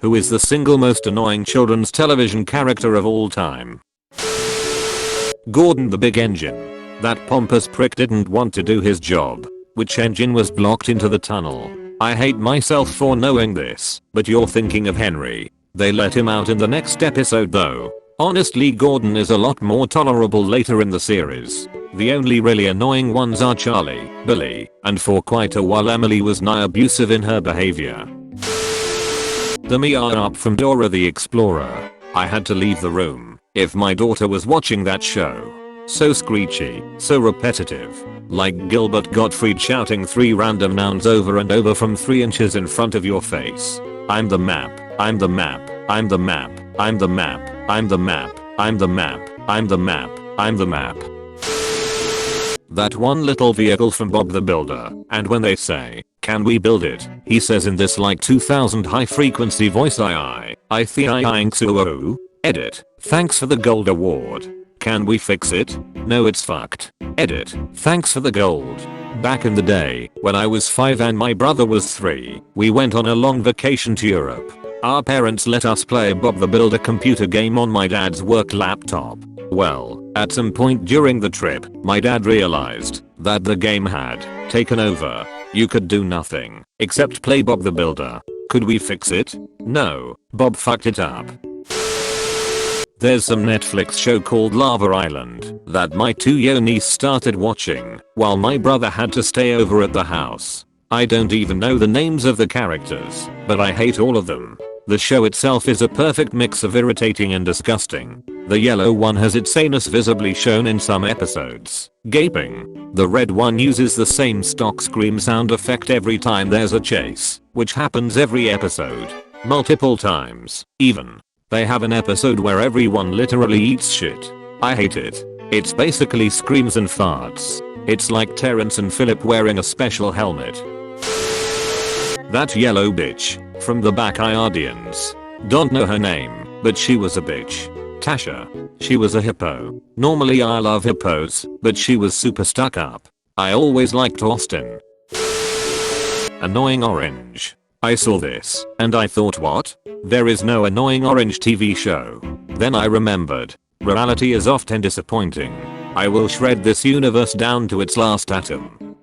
Who is the single most annoying children's television character of all time? Gordon the Big Engine. That pompous prick didn't want to do his job. Which engine was blocked into the tunnel? I hate myself for knowing this, but you're thinking of Henry. They let him out in the next episode though. Honestly, Gordon is a lot more tolerable later in the series. The only really annoying ones are Charlie, Billy, and for quite a while Emily was nigh abusive in her behavior. The me are up from Dora the Explorer. I had to leave the room if my daughter was watching that show. So screechy, so repetitive. Like Gilbert Gottfried shouting 3 random nouns over and over from 3 inches in front of your face. I'm the map, I'm the map, I'm the map, I'm the map, I'm the map, I'm the map, I'm the map, I'm the map. That one little vehicle from Bob the Builder, and when they say, can we build it? He says in this like 2000 high frequency voice I think so. Edit. Thanks for the gold award. Can we fix it? No, it's fucked. Edit. Thanks for the gold. Back in the day, when I was 5 and my brother was 3, we went on a long vacation to Europe. Our parents let us play Bob the Builder computer game on my dad's work laptop. Well, at some point during the trip, my dad realized that the game had taken over. You could do nothing except play Bob the Builder. Could we fix it? No, Bob fucked it up. There's some Netflix show called Lava Island that my 2-year niece started watching while my brother had to stay over at the house. I don't even know the names of the characters, but I hate all of them. The show itself is a perfect mix of irritating and disgusting. The yellow one has its anus visibly shown in some episodes. Gaping. The red one uses the same stock scream sound effect every time there's a chase, which happens every episode. Multiple times, even. They have an episode where everyone literally eats shit. I hate it. It's basically screams and farts. It's like Terrence and Philip wearing a special helmet. That yellow bitch from the Backyardians. Don't know her name, but she was a bitch. Tasha. She was a hippo. Normally I love hippos, but she was super stuck up. I always liked Austin. Annoying orange. I saw this, and I thought, what? There is no annoying orange TV show. Then I remembered. Reality is often disappointing. I will shred this universe down to its last atom.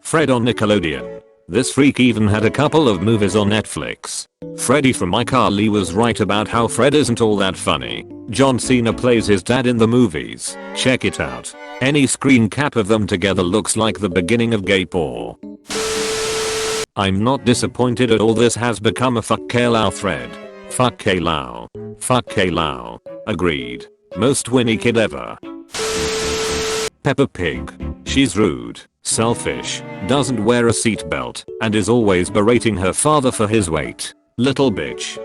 Fred on Nickelodeon. This freak even had a couple of movies on Netflix. Freddy from iCarly was right about how Fred isn't all that funny. John Cena plays his dad in the movies. Check it out. Any screen cap of them together looks like the beginning of gay porn. I'm not disappointed at all. This has become a fuck Kaylau thread. Fuck Kaylau. Fuck Kaylau. Agreed. Most Winnie kid ever. Peppa Pig. She's rude, selfish, doesn't wear a seatbelt, and is always berating her father for his weight. Little bitch.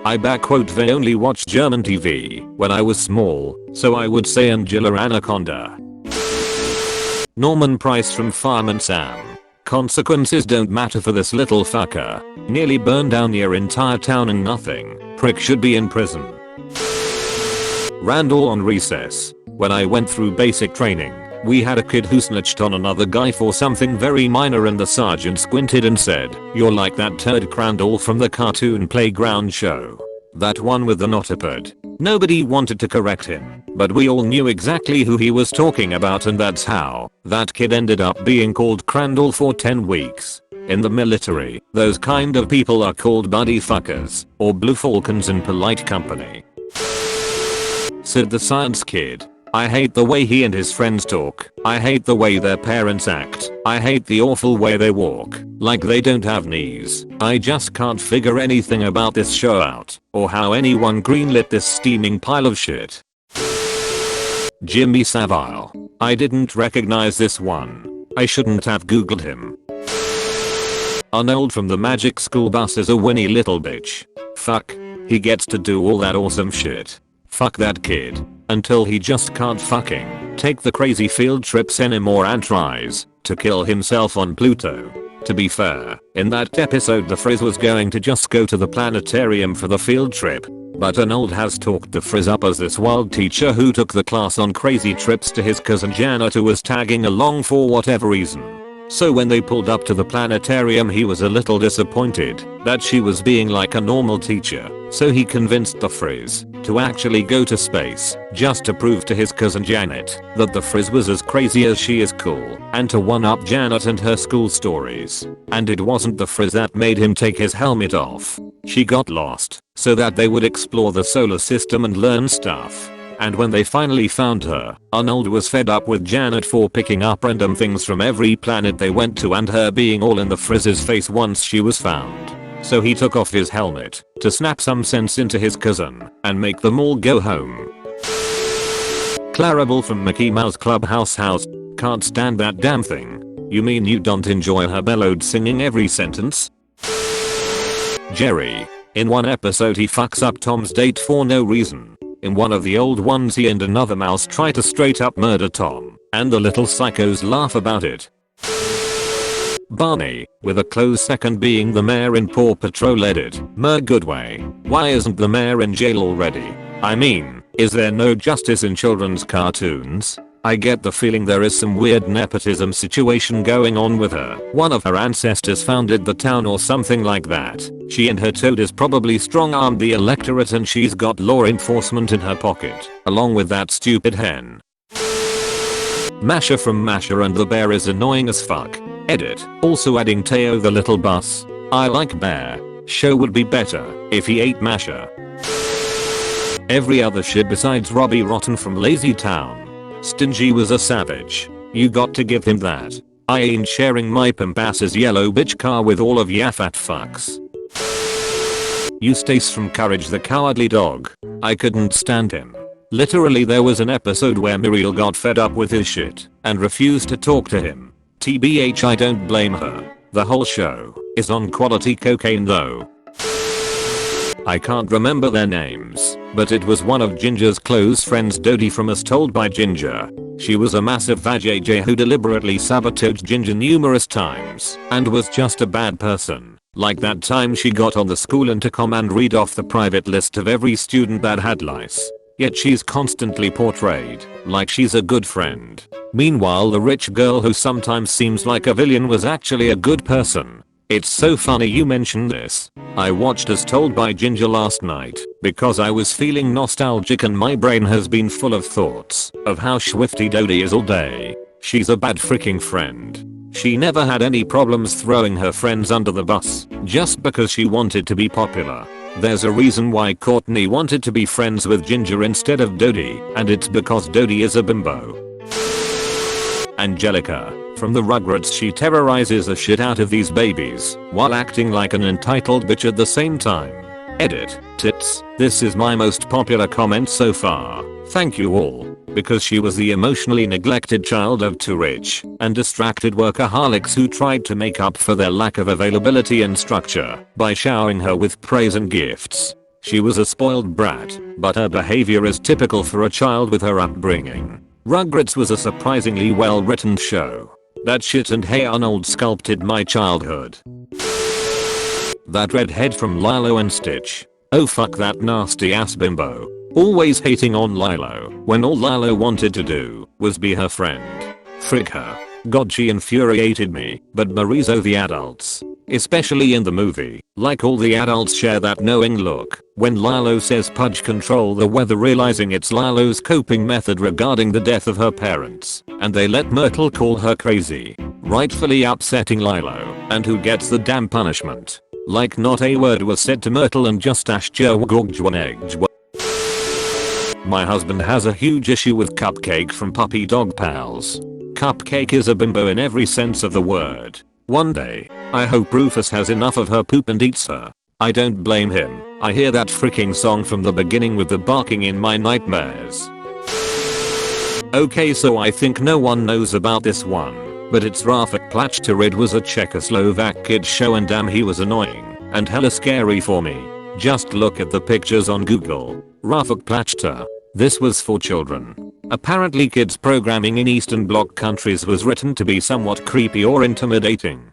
I backquote they only watched German TV when I was small, so I would say Angela Anaconda. Norman Price from Fireman Sam. Consequences don't matter for this little fucker. Nearly burned down your entire town and nothing. Prick should be in prison. Randall on recess. When I went through basic training, we had a kid who snitched on another guy for something very minor and the sergeant squinted and said, "You're like that turd Crandall from the cartoon playground show. That one with the notipad." Nobody wanted to correct him, but we all knew exactly who he was talking about, and that's how that kid ended up being called Crandall for 10 weeks. In the military, those kind of people are called buddy fuckers, or blue falcons in polite company. Sid the science kid. I hate the way he and his friends talk. I hate the way their parents act. I hate the awful way they walk, like they don't have knees. I just can't figure anything about this show out, or how anyone greenlit this steaming pile of shit. Jimmy Savile. I didn't recognize this one. I shouldn't have googled him. Arnold from the Magic School Bus is a whiny little bitch. Fuck. He gets to do all that awesome shit. Fuck that kid. Until he just can't fucking take the crazy field trips anymore and tries to kill himself on Pluto. To be fair, in that episode the Frizz was going to just go to the planetarium for the field trip, but Arnold has talked the Frizz up as this wild teacher who took the class on crazy trips to his cousin Janet who was tagging along for whatever reason. So when they pulled up to the planetarium he was a little disappointed that she was being like a normal teacher, so he convinced the Frizz to actually go to space just to prove to his cousin Janet that the Frizz was as crazy as she is cool and to one-up Janet and her school stories. And it wasn't the Frizz that made him take his helmet off. She got lost so that they would explore the solar system and learn stuff. And when they finally found her, Arnold was fed up with Janet for picking up random things from every planet they went to and her being all in the Frizz's face once she was found. So he took off his helmet to snap some sense into his cousin and make them all go home. Clarabelle from Mickey Mouse Clubhouse House. Can't stand that damn thing. You mean you don't enjoy her bellowed singing every sentence? Jerry. In one episode he fucks up Tom's date for no reason. In one of the old ones he and another mouse try to straight up murder Tom, and the little psychos laugh about it. Barney, with a close second being the mayor in Paw Patrol edit. Mer Goodway. Why isn't the mayor in jail already? I mean, is there no justice in children's cartoons? I get the feeling there is some weird nepotism situation going on with her. One of her ancestors founded the town or something like that. She and her toad is probably strong-armed the electorate and she's got law enforcement in her pocket, along with that stupid hen. Masha from Masha and the Bear is annoying as fuck. Edit. Also adding Teo the little bus. I like Bear. Show would be better if he ate Masha. Every other shit besides Robbie Rotten from Lazy Town. Stingy was a savage. You got to give him that. I ain't sharing my pimp ass's yellow bitch car with all of ya fat fucks. Eustace from Courage the Cowardly Dog. I couldn't stand him. Literally there was an episode where Muriel got fed up with his shit and refused to talk to him. TBH I don't blame her. The whole show is on quality cocaine though. I can't remember their names, but it was one of Ginger's close friends Dodie from As Told by Ginger. She was a massive vajayjay who deliberately sabotaged Ginger numerous times and was just a bad person. Like that time she got on the school intercom and read off the private list of every student that had lice. Yet she's constantly portrayed like she's a good friend. Meanwhile the rich girl who sometimes seems like a villain was actually a good person. It's so funny you mention this. I watched As Told by Ginger last night because I was feeling nostalgic and my brain has been full of thoughts of how swifty Dodie is all day. She's a bad freaking friend. She never had any problems throwing her friends under the bus just because she wanted to be popular. There's a reason why Courtney wanted to be friends with Ginger instead of Dodie, and it's because Dodie is a bimbo. Angelica. From the Rugrats she terrorizes the shit out of these babies while acting like an entitled bitch at the same time. Edit. Tits. This is my most popular comment so far. Thank you all. Because she was the emotionally neglected child of two rich and distracted workaholics who tried to make up for their lack of availability and structure by showering her with praise and gifts. She was a spoiled brat, but her behavior is typical for a child with her upbringing. Rugrats was a surprisingly well written show. That shit and Hey Arnold sculpted my childhood. That redhead from Lilo and Stitch. Oh fuck that nasty ass bimbo. Always hating on Lilo when all Lilo wanted to do was be her friend. Frick her. God she infuriated me, but Marizo the adults. Especially in the movie, like all the adults share that knowing look when Lilo says Pudge control the weather realizing it's Lilo's coping method regarding the death of her parents, and they let Myrtle call her crazy, rightfully upsetting Lilo, and who gets the damn punishment. Like not a word was said to Myrtle and just My husband has a huge issue with Cupcake from Puppy Dog Pals. Cupcake is a bimbo in every sense of the word. One day, I hope Rufus has enough of her poop and eats her. I don't blame him. I hear that freaking song from the beginning with the barking in my nightmares. Okay, so I think no one knows about this one, but it's Rafik Plachtarid was a Czechoslovak kid show and damn he was annoying and hella scary for me. Just look at the pictures on Google. Rafik Plachta. This was for children. Apparently kids programming in Eastern Bloc countries was written to be somewhat creepy or intimidating.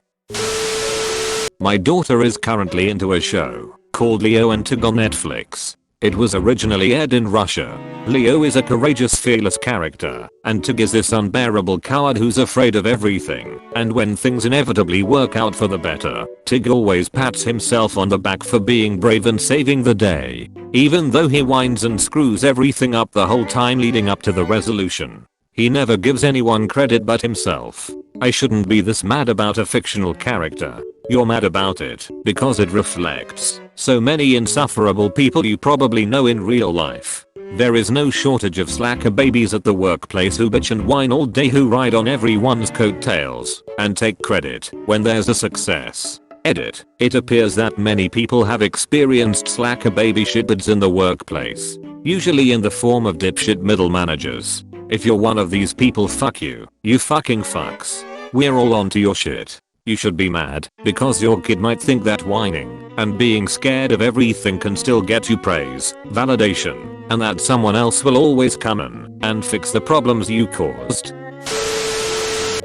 My daughter is currently into a show called Leo and Tig on Netflix. It was originally aired in Russia. Leo is a courageous, fearless character, and Tig is this unbearable coward who's afraid of everything, and when things inevitably work out for the better, Tig always pats himself on the back for being brave and saving the day, even though he whines and screws everything up the whole time leading up to the resolution. He never gives anyone credit but himself. I shouldn't be this mad about a fictional character. You're mad about it because it reflects so many insufferable people you probably know in real life. There is no shortage of slacker babies at the workplace who bitch and whine all day, who ride on everyone's coattails and take credit when there's a success. Edit. It appears that many people have experienced slacker baby shitbirds in the workplace, usually in the form of dipshit middle managers. If you're one of these people, fuck you. You fucking fucks. We're all onto your shit. You should be mad because your kid might think that whining and being scared of everything can still get you praise, validation, and that someone else will always come in and fix the problems you caused.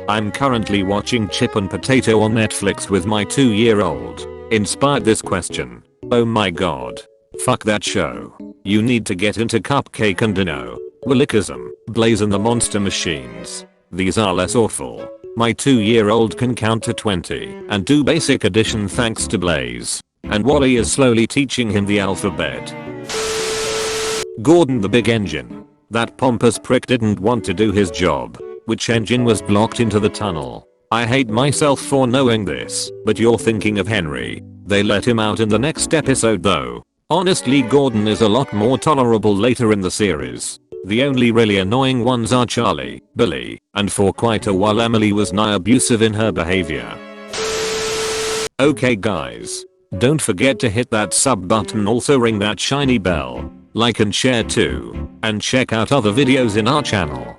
I'm currently watching Chip and Potato on Netflix with my 2-year-old. Inspired this question. Oh my god. Fuck that show. You need to get into Cupcake and Dino, Willikism, Blaze and the Monster Machines. These are less awful. My 2-year-old can count to 20 and do basic addition thanks to Blaze. And Wally is slowly teaching him the alphabet. Gordon the big engine. That pompous prick didn't want to do his job. Which engine was blocked into the tunnel? I hate myself for knowing this, but you're thinking of Henry. They let him out in the next episode though. Honestly, Gordon is a lot more tolerable later in the series. The only really annoying ones are Charlie, Billy, and for quite a while Emily was nigh abusive in her behavior. Okay guys, don't forget to hit that sub button, also ring that shiny bell, like and share too, and check out other videos in our channel.